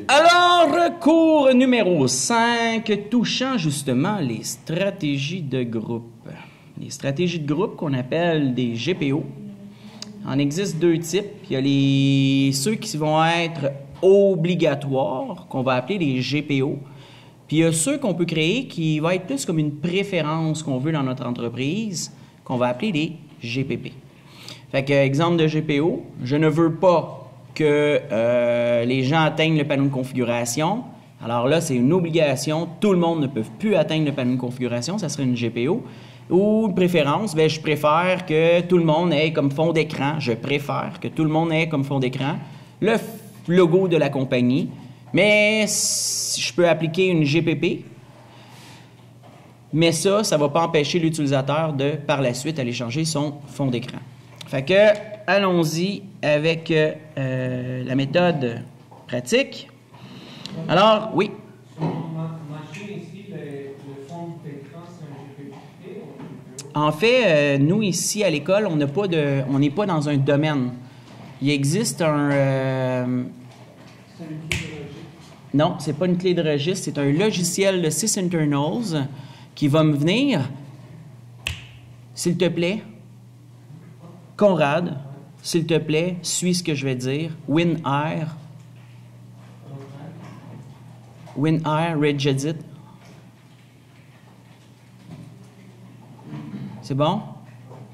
Alors, cours numéro 5, touchant justement les stratégies de groupe. Les stratégies de groupe qu'on appelle des GPO. Il en existe deux types. Il y a ceux qui vont être obligatoires, qu'on va appeler les GPO. Puis il y a ceux qu'on peut créer qui vont être plus comme une préférence qu'on veut dans notre entreprise, qu'on va appeler les GPP. Fait que, exemple de GPO, je ne veux pas que les gens atteignent le panneau de configuration. Alors là, c'est une obligation. Tout le monde ne peut plus atteindre le panneau de configuration. Ça serait une GPO. Ou une préférence, bien, je préfère que tout le monde ait comme fond d'écran. Je préfère que tout le monde ait comme fond d'écran le logo de la compagnie. Mais je peux appliquer une GPP. Mais ça ne va pas empêcher l'utilisateur de, par la suite, aller changer son fond d'écran. Fait que, allons-y avec la méthode pratique. Alors, oui. En fait, nous, ici, à l'école, on n'est pas dans un domaine. Il existe un... Non, c'est pas une clé de registre, c'est un logiciel de sysinternals qui va me venir, s'il te plaît, Conrad, s'il te plaît, suis ce que je vais dire. WinR, Regedit. C'est bon?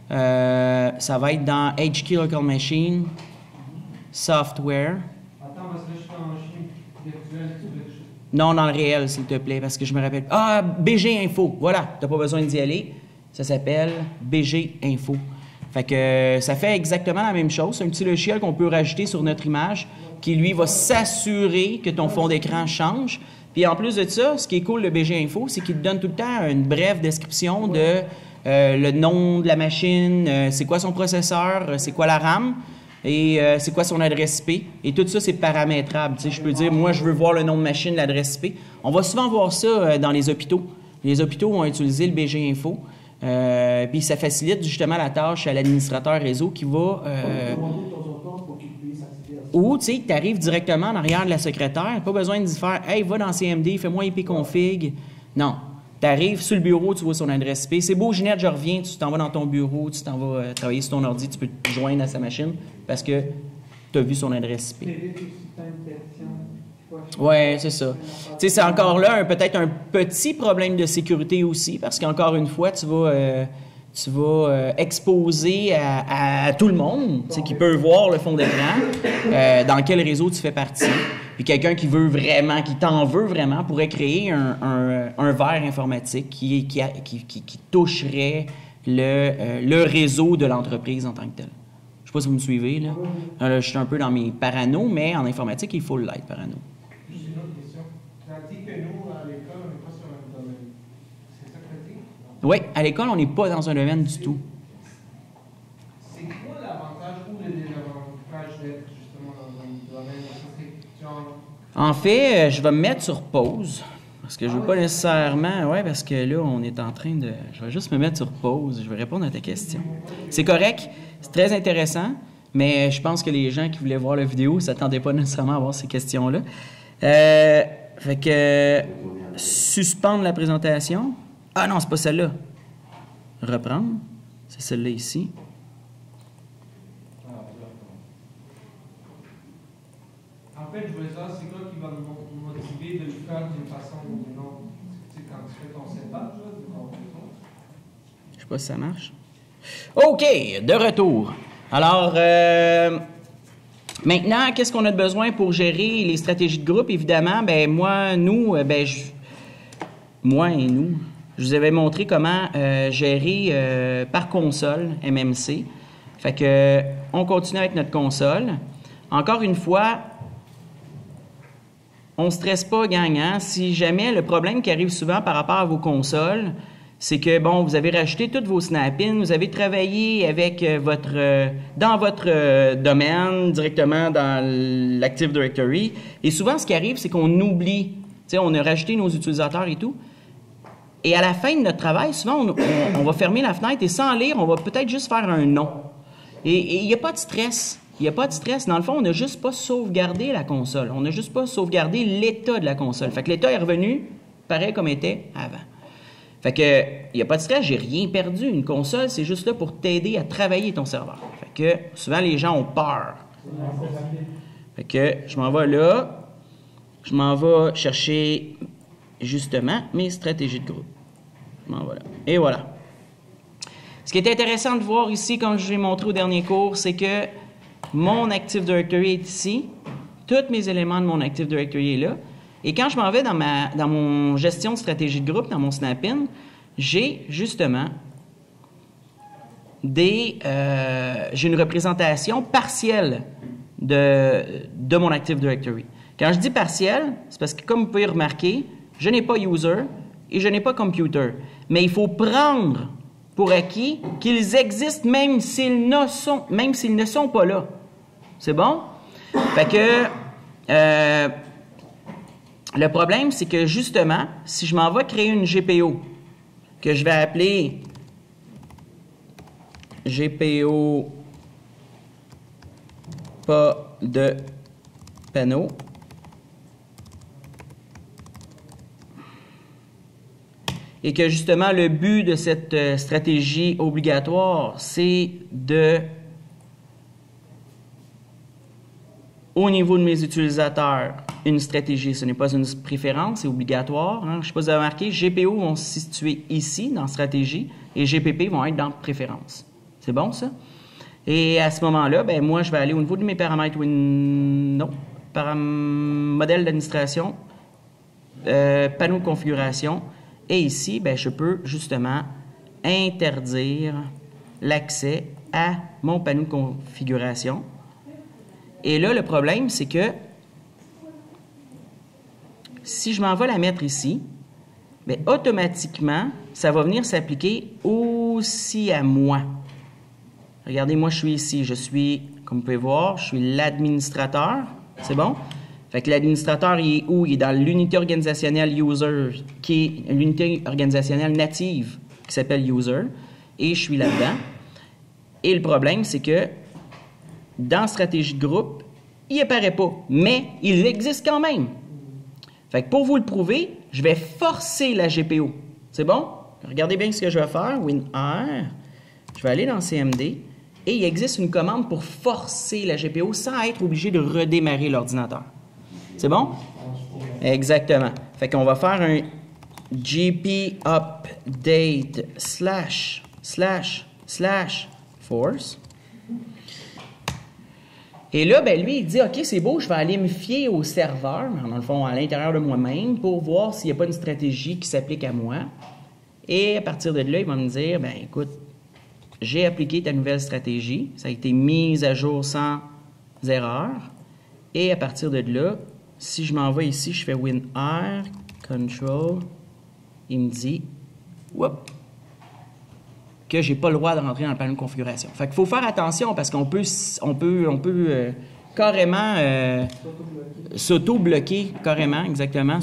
Ça va être dans HK Local Machine, Software. Attends, parce que je suis en Chine virtuelle. Non, dans le réel, s'il te plaît, parce que je me rappelle. Ah, BG Info. Voilà, tu n'as pas besoin d'y aller. Ça s'appelle BG Info. Fait que ça fait exactement la même chose. C'est un petit logiciel qu'on peut rajouter sur notre image qui, lui, va s'assurer que ton fond d'écran change. Puis en plus de ça, ce qui est cool de BG Info, c'est qu'il te donne tout le temps une brève description de le nom de la machine, c'est quoi son processeur, c'est quoi la RAM et c'est quoi son adresse IP. Et tout ça, c'est paramétrable. Tu sais, je peux dire, moi, je veux voir le nom de machine, l'adresse IP. On va souvent voir ça dans les hôpitaux. Les hôpitaux vont utiliser le BG Info. Puis ça facilite justement la tâche à l'administrateur réseau qui va... ou, tu sais, tu arrives directement en arrière de la secrétaire, pas besoin de faire « Hey, va dans CMD, fais-moi ipconfig ». Non. Tu arrives sur le bureau, tu vois son adresse IP. C'est beau, Ginette, je reviens, tu t'en vas dans ton bureau, tu t'en vas travailler sur ton ordi, tu peux te joindre à sa machine parce que tu as vu son adresse IP. Oui, c'est ça. Tu sais, c'est encore là peut-être un petit problème de sécurité aussi, parce qu'encore une fois, tu vas exposer à tout le monde, tu sais, qui peut voir le fond d'écran, dans quel réseau tu fais partie. Puis quelqu'un qui t'en veut vraiment, pourrait créer un verre informatique qui toucherait le réseau de l'entreprise en tant que tel. Je ne sais pas si vous me suivez, là. Là, je suis un peu dans mes parano, mais en informatique, il faut l'être, parano. Juste une autre question. Tu as dit que nous, à l'école, on n'est pas sur un domaine. C'est ça que tu as dit? Oui, à l'école, on n'est pas dans un domaine du tout. C'est quoi l'avantage ou le désavantage d'être justement dans un domaine? En fait, je vais me mettre sur pause. Parce que je ne veux pas nécessairement... Oui, parce que là, on est en train de... Je vais juste me mettre sur pause. Je vais répondre à ta question. C'est correct. C'est très intéressant. Mais je pense que les gens qui voulaient voir la vidéo ne s'attendaient pas nécessairement à voir ces questions-là. Fait que... Suspendre la présentation. Ah non, c'est pas celle-là. Reprendre. C'est celle-là ici. En fait, je voulais savoir, c'est quoi qui va nous motiver de le faire d'une façon ou d'une autre? Tu sais, quand tu fais ton setup, là, je sais pas si ça marche. OK, de retour. Alors, maintenant, qu'est-ce qu'on a de besoin pour gérer les stratégies de groupe? Évidemment, moi et nous, je vous avais montré comment gérer par console MMC. Fait que, on continue avec notre console. Encore une fois, on ne stresse pas, gang, hein? Si jamais le problème qui arrive souvent par rapport à vos consoles, c'est que, bon, vous avez rajouté toutes vos snap-in, vous avez travaillé avec dans votre domaine, directement dans l'Active Directory, et souvent, ce qui arrive, c'est qu'on oublie. Tu sais, on a rajouté nos utilisateurs et tout, et à la fin de notre travail, souvent, on va fermer la fenêtre, et sans lire, on va peut-être juste faire un nom. Et il n'y a pas de stress. Il n'y a pas de stress. Dans le fond, on n'a juste pas sauvegardé la console. On n'a juste pas sauvegardé l'état de la console. Fait que l'état est revenu pareil comme était avant. Fait que, il n'y a pas de stress, j'ai rien perdu. Une console, c'est juste là pour t'aider à travailler ton serveur. Fait que, souvent, les gens ont peur. Fait que, je m'en vais là. Je m'en vais chercher, justement, mes stratégies de groupe. Je m'en vais là. Et voilà. Ce qui est intéressant de voir ici, comme je l'ai montré au dernier cours, c'est que mon Active Directory est ici. Tous mes éléments de mon Active Directory est là. Et quand je m'en vais dans mon gestion de stratégie de groupe, dans mon Snap-in, j'ai justement j'ai une représentation partielle de mon Active Directory. Quand je dis partielle, c'est parce que, comme vous pouvez remarquer, je n'ai pas User et je n'ai pas Computer. Mais il faut prendre pour acquis qu'ils existent même s'ils ne sont pas là. C'est bon? Fait que le problème, c'est que justement, si je m'en vais créer une GPO que je vais appeler GPO pas de panneau, et que justement le but de cette stratégie obligatoire, c'est de, au niveau de mes utilisateurs, une stratégie, ce n'est pas une préférence, c'est obligatoire. Hein. Je ne sais pas si vous avez remarqué, GPO vont se situer ici, dans stratégie, et GPP vont être dans préférence. C'est bon, ça? Et à ce moment-là, ben, moi, je vais aller au niveau de mes paramètres modèle d'administration, panneau de configuration, et ici, ben, je peux justement interdire l'accès à mon panneau de configuration. Et là, le problème, c'est que si je m'en vais la mettre ici, bien, automatiquement, ça va venir s'appliquer aussi à moi. Regardez, moi, je suis ici. Je suis, comme vous pouvez voir, je suis l'administrateur. C'est bon? Fait que l'administrateur, il est où? Il est dans l'unité organisationnelle user, qui est l'unité organisationnelle native, qui s'appelle user. Et je suis là-dedans. Et le problème, c'est que dans stratégie de groupe, il n'apparaît pas. Mais il existe quand même. Fait que pour vous le prouver, je vais forcer la GPO. C'est bon? Regardez bien ce que je vais faire. WinR. Je vais aller dans CMD. Et il existe une commande pour forcer la GPO sans être obligé de redémarrer l'ordinateur. C'est bon? Exactement. Fait qu'on va faire un gp update / force. Et là, ben lui, il dit, OK, c'est beau, je vais aller me fier au serveur, dans le fond, à l'intérieur de moi-même, pour voir s'il n'y a pas une stratégie qui s'applique à moi. Et à partir de là, il va me dire, ben écoute, j'ai appliqué ta nouvelle stratégie, ça a été mis à jour sans erreur. Et à partir de là, si je m'en vais ici, je fais WinR, Control, il me dit, whoop, que j'ai pas le droit de rentrer dans le panneau de configuration. Fait qu'il faut faire attention parce qu'on peut carrément s'auto-bloquer carrément, exactement,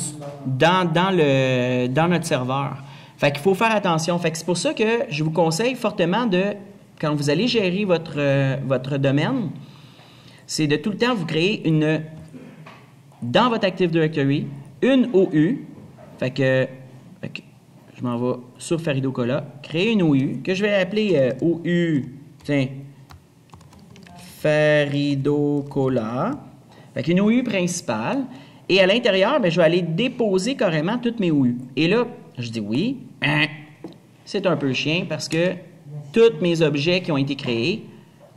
dans notre serveur. Fait qu'il faut faire attention. Fait que c'est pour ça que je vous conseille fortement de, quand vous allez gérer votre domaine, c'est de tout le temps vous créer dans votre Active Directory, une OU. Fait que je m'en vais sur Faridocola, créer une OU, que je vais appeler OU, tiens, Faridocola. Fait qu'une OU principale. Et à l'intérieur, ben, je vais aller déposer carrément toutes mes OU. Et là, je dis oui. C'est un peu chiant parce que tous mes objets qui ont été créés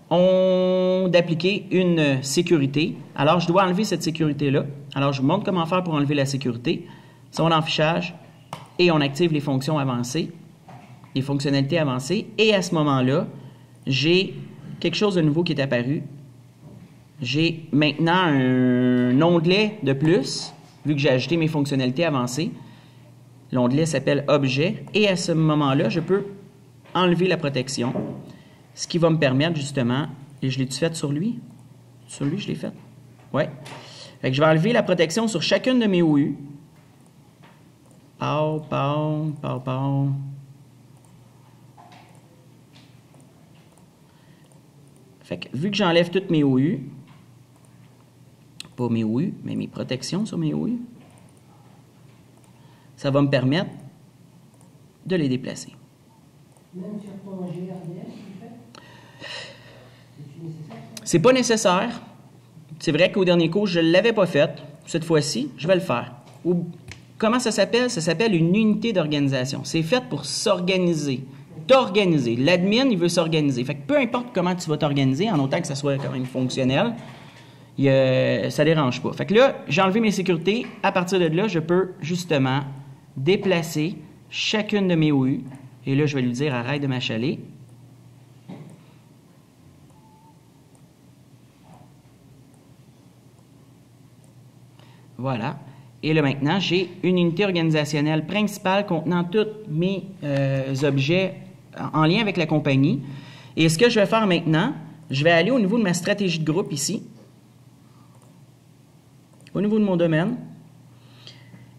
ont d'appliquer une sécurité. Alors, je dois enlever cette sécurité-là. Alors, je vous montre comment faire pour enlever la sécurité. Si on est en fichage, et on active les fonctions avancées, les fonctionnalités avancées, et à ce moment-là, j'ai quelque chose de nouveau qui est apparu. J'ai maintenant un onglet de plus, vu que j'ai ajouté mes fonctionnalités avancées. L'onglet s'appelle Objet, et à ce moment-là, je peux enlever la protection, ce qui va me permettre justement, et je l'ai-tu fait sur lui? Sur lui, je l'ai fait? Oui. Fait que je vais enlever la protection sur chacune de mes OU. Pow. Fait que vu que j'enlève toutes mes OU, pas mes OU, mais mes protections sur mes OU, ça va me permettre de les déplacer. Même sur ton GRDS, tu fais? C'est nécessaire? C'est pas nécessaire. C'est vrai qu'au dernier cours, je ne l'avais pas fait. Cette fois-ci, je vais le faire. Comment ça s'appelle? Ça s'appelle une unité d'organisation. C'est fait pour s'organiser. T'organiser. L'admin, il veut s'organiser. Fait que peu importe comment tu vas t'organiser, en autant que ça soit quand même fonctionnel, ça ne dérange pas. Fait que là, j'ai enlevé mes sécurités. À partir de là, je peux justement déplacer chacune de mes OU. Et là, je vais lui dire arrête de m'achaler. Voilà. Et là, maintenant, j'ai une unité organisationnelle principale contenant tous mes objets en lien avec la compagnie. Et ce que je vais faire maintenant, je vais aller au niveau de ma stratégie de groupe ici, au niveau de mon domaine.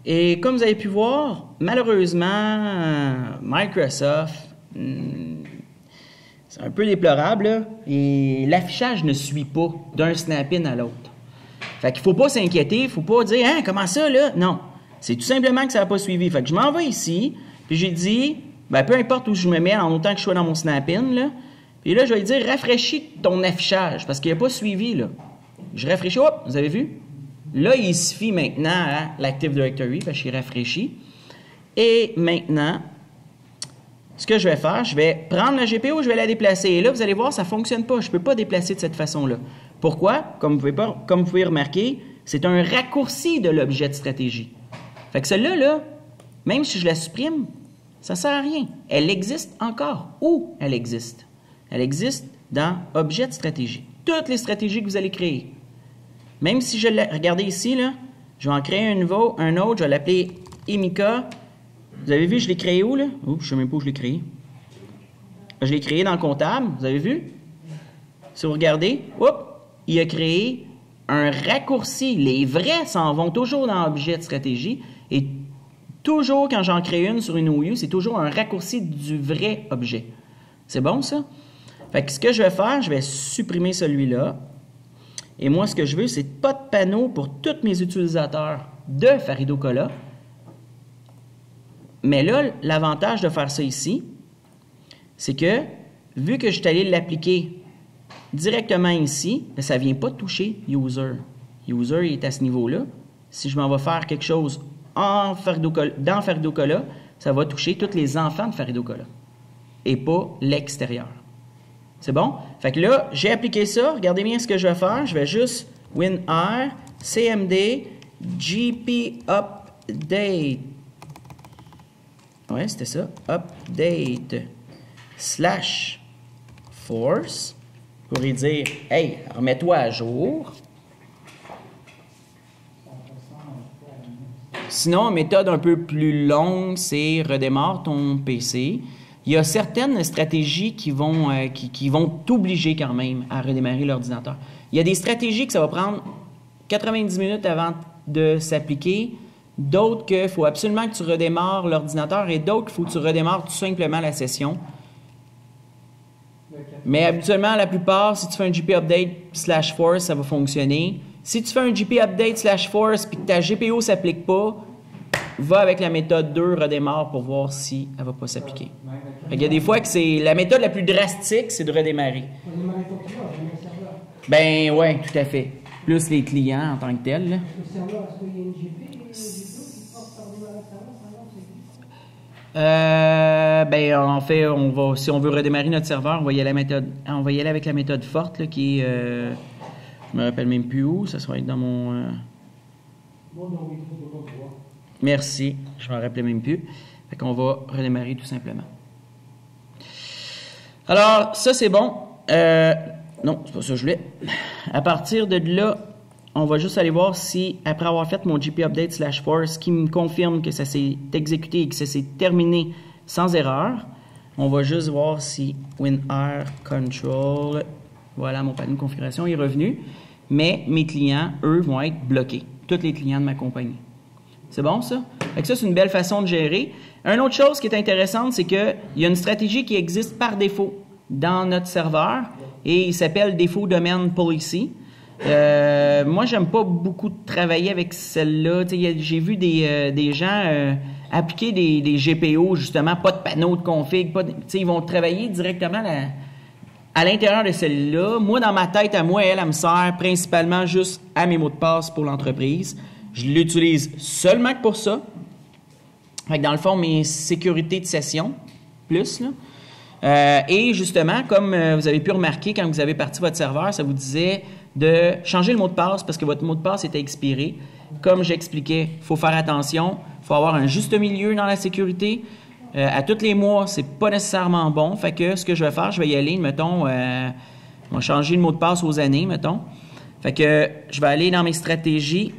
Et comme vous avez pu voir, malheureusement, Microsoft, c'est un peu déplorable, là, et l'affichage ne suit pas d'un snap-in à l'autre. Fait qu'il ne faut pas s'inquiéter, il ne faut pas dire « Hein, comment ça, là? » Non, c'est tout simplement que ça n'a pas suivi. Fait que je m'en vais ici, puis j'ai dit, ben, peu importe où je me mets, en autant que je sois dans mon snap-in, là, puis là, je vais lui dire « Rafraîchis ton affichage », parce qu'il n'a pas suivi, là. Je rafraîchis, hop, vous avez vu? Là, il se fie maintenant à l'Active Directory, parce que je suis rafraîchi. Et maintenant, ce que je vais faire, je vais prendre la GPO, je vais la déplacer. Et là, vous allez voir, ça ne fonctionne pas. Je ne peux pas déplacer de cette façon-là. Pourquoi? Comme vous pouvez remarquer, c'est un raccourci de l'objet de stratégie. Fait que celle-là, là, même si je la supprime, ça ne sert à rien. Elle existe encore. Où elle existe? Elle existe dans objet de stratégie. Toutes les stratégies que vous allez créer. Même si je l'ai, regardez ici, là, je vais en créer un autre, je vais l'appeler Emika. Vous avez vu, je l'ai créé où, là? Oh, je ne sais même pas où je l'ai créé. Je l'ai créé dans le comptable, vous avez vu? Si vous regardez, hop, il a créé un raccourci. Les vrais s'en vont toujours dans l'objet de stratégie. Et toujours, quand j'en crée une sur une OU, c'est toujours un raccourci du vrai objet. C'est bon, ça? Fait que ce que je vais faire, je vais supprimer celui-là. Et moi, ce que je veux, c'est pas de panneau pour tous mes utilisateurs de FaridoCola. Mais là, l'avantage de faire ça ici, c'est que, vu que je suis allé l'appliquer directement ici, ça ne vient pas toucher User. User il est à ce niveau-là. Si je m'en vais faire quelque chose dans FaridoCola, ça va toucher tous les enfants de FaridoCola et pas l'extérieur. C'est bon? Fait que là, j'ai appliqué ça. Regardez bien ce que je vais faire. Je vais juste WinR, CMD, GP Update. Ouais, c'était ça. Update /force pour y dire, hey, remets-toi à jour. Sinon, une méthode un peu plus longue, c'est redémarre ton PC. Il y a certaines stratégies qui vont t'obliger quand même à redémarrer l'ordinateur. Il y a des stratégies que ça va prendre 90 minutes avant de s'appliquer. D'autres qu'il faut absolument que tu redémarres l'ordinateur et d'autres qu'il faut que tu redémarres tout simplement la session. Mais habituellement, la plupart, si tu fais un GP Update /force, ça va fonctionner. Si tu fais un GP Update /force et que ta GPO ne s'applique pas, va avec la méthode 2, redémarre pour voir si elle ne va pas s'appliquer. Il y a des fois que c'est la méthode la plus drastique, c'est de redémarrer. Redémarrer ton client, j'ai mis un serveur. Ben oui, tout à fait. Plus les clients en tant que tels. Là. Le serveur, est-ce qu'il y a une GP qui porte par redémarrer le serveur, Ben en fait, si on veut redémarrer notre serveur, on va y aller avec la méthode forte là, qui est, je me rappelle même plus où, ça va être dans mon. Merci, je ne me rappelais même plus. Fait qu'on va redémarrer tout simplement. Alors, ça c'est bon. Non, c'est pas ça que je voulais. À partir de là, on va juste aller voir si, après avoir fait mon GP Update /force, qui me confirme que ça s'est exécuté et que ça s'est terminé sans erreur, on va juste voir si WinR Control, voilà, mon panneau de configuration est revenu, mais mes clients, eux, vont être bloqués. Tous les clients de ma compagnie. C'est bon, ça? Fait que ça, c'est une belle façon de gérer. Une autre chose qui est intéressante, c'est qu'il y a une stratégie qui existe par défaut dans notre serveur et il s'appelle Défaut Domain Policy. Moi, j'aime pas beaucoup travailler avec celle-là. J'ai vu des gens appliquer des GPO, justement, pas de panneau de config, ils vont travailler directement à l'intérieur de celle-là. Moi, dans ma tête, à moi, elle me sert principalement juste à mes mots de passe pour l'entreprise. Je l'utilise seulement que pour ça. Fait que dans le fond, mes sécurités de session, plus, là. Et justement, comme vous avez pu remarquer quand vous avez parti votre serveur, ça vous disait de changer le mot de passe parce que votre mot de passe était expiré. Comme j'expliquais, il faut faire attention, il faut avoir un juste milieu dans la sécurité. À tous les mois, c'est pas nécessairement bon. Fait que ce que je vais faire, je vais y aller, mettons, on va changer le mot de passe aux années, mettons. Fait que je vais aller dans mes stratégies.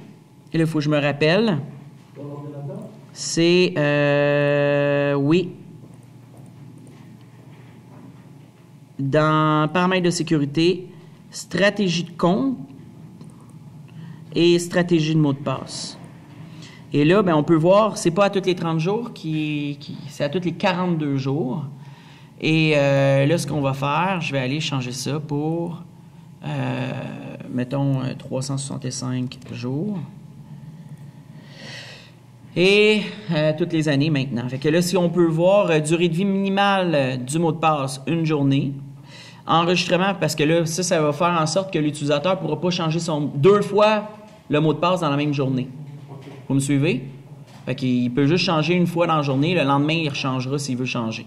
Et là, il faut que je me rappelle. C'est, oui. Dans paramètres de sécurité, stratégie de compte et stratégie de mot de passe. Et là, ben, on peut voir, c'est pas à tous les 30 jours, c'est à tous les 42 jours. Et là, ce qu'on va faire, je vais aller changer ça pour, mettons, 365 jours. Et toutes les années maintenant. Fait que là, si on peut voir, durée de vie minimale du mot de passe, 1 journée. Enregistrement, parce que là, ça va faire en sorte que l'utilisateur ne pourra pas changer 2 fois le mot de passe dans la même journée. Vous me suivez? Fait qu'il peut juste changer une fois dans la journée. Le lendemain, il rechangera s'il veut changer.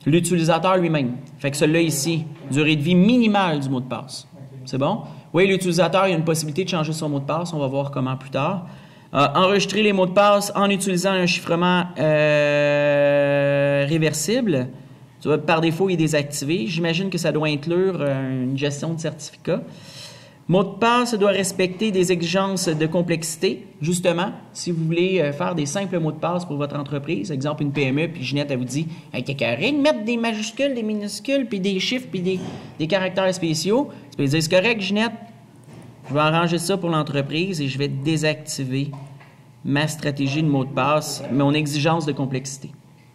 L'utilisateur lui-même. Fait que celui-là ici, durée de vie minimale du mot de passe. C'est bon? Oui, l'utilisateur, il y a une possibilité de changer son mot de passe. On va voir comment plus tard. Enregistrer les mots de passe en utilisant un chiffrement réversible. Par défaut, il est désactivé. J'imagine que ça doit inclure une gestion de certificat. Mot de passe doit respecter des exigences de complexité. Justement, si vous voulez faire des simples mots de passe pour votre entreprise, exemple une PME, puis Ginette, elle vous dit hey, t'es correct, mettre des majuscules, des minuscules, puis des chiffres, puis des caractères spéciaux. Tu peux dire c'est correct, Ginette, je vais arranger ça pour l'entreprise et je vais désactiver ma stratégie de mot de passe, mon exigence de complexité.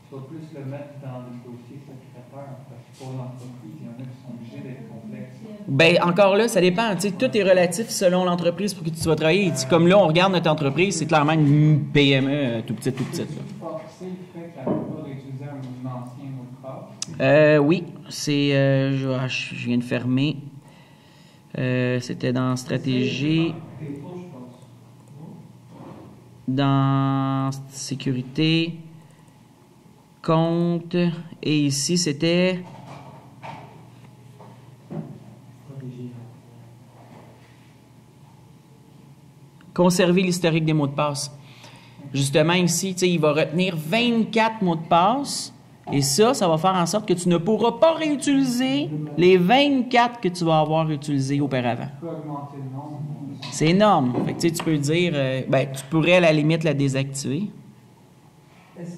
Tu vas plus le mettre dans le dossier secrétaire, parce que pour l'entreprise, il y en a qui sont obligés d'être complexes. Bien, encore là, ça dépend. Tu sais, tout est relatif selon l'entreprise pour qui tu vas travailler. Comme là, on regarde notre entreprise, c'est clairement une PME tout petite, tout petite. Est-ce que tu pensais le fait qu'elle ne peut pas réutiliser un ancien mot de passe? Oui, c'est... je viens de fermer. C'était dans stratégie... Dans sécurité... compte, et ici, c'était... Conserver l'historique des mots de passe. Justement, ici, il va retenir 24 mots de passe, et ça va faire en sorte que tu ne pourras pas réutiliser les 24 que tu vas avoir utilisés auparavant. Tu peux augmenter le nombre. C'est énorme. Fait que, tu peux dire, tu pourrais à la limite la désactiver. Celle-là,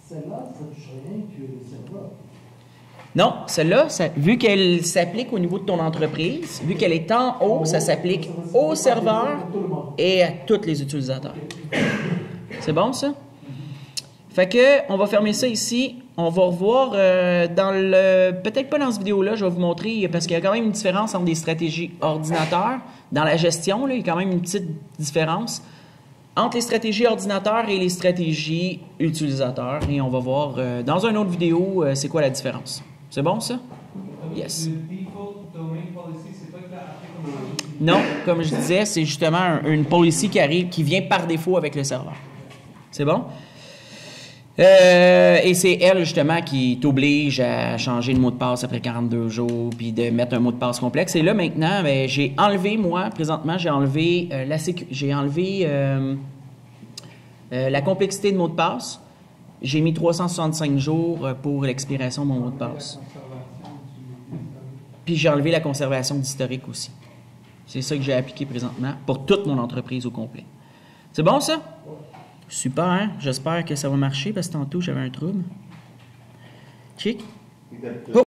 ça ne touche rien que le serveur. Non, celle-là, vu qu'elle s'applique au niveau de ton entreprise, vu qu'elle est en haut, ça s'applique au serveur et à tous les utilisateurs. C'est bon, ça? Fait que, on va fermer ça ici. On va revoir dans le... Peut-être pas dans cette vidéo-là, je vais vous montrer, parce qu'il y a quand même une différence entre des stratégies ordinateurs. Dans la gestion, là, il y a quand même une petite différence entre les stratégies ordinateurs et les stratégies utilisateurs. Et on va voir dans une autre vidéo c'est quoi la différence. C'est bon, ça? Yes. Le default domain policy, c'est pas que là, après, comme ça. Non, comme je disais, c'est justement une policy qui vient par défaut avec le serveur. C'est bon? Et c'est elle, justement, qui t'oblige à changer le mot de passe après 42 jours, puis de mettre un mot de passe complexe. Et là, maintenant, ben, j'ai enlevé, moi, présentement, j'ai enlevé la complexité de mot de passe. J'ai mis 365 jours pour l'expiration de mon mot de passe. Puis j'ai enlevé la conservation d'historique aussi. C'est ça que j'ai appliqué présentement pour toute mon entreprise au complet. C'est bon, ça? Super, hein? J'espère que ça va marcher parce que tantôt, j'avais un trouble. Chic.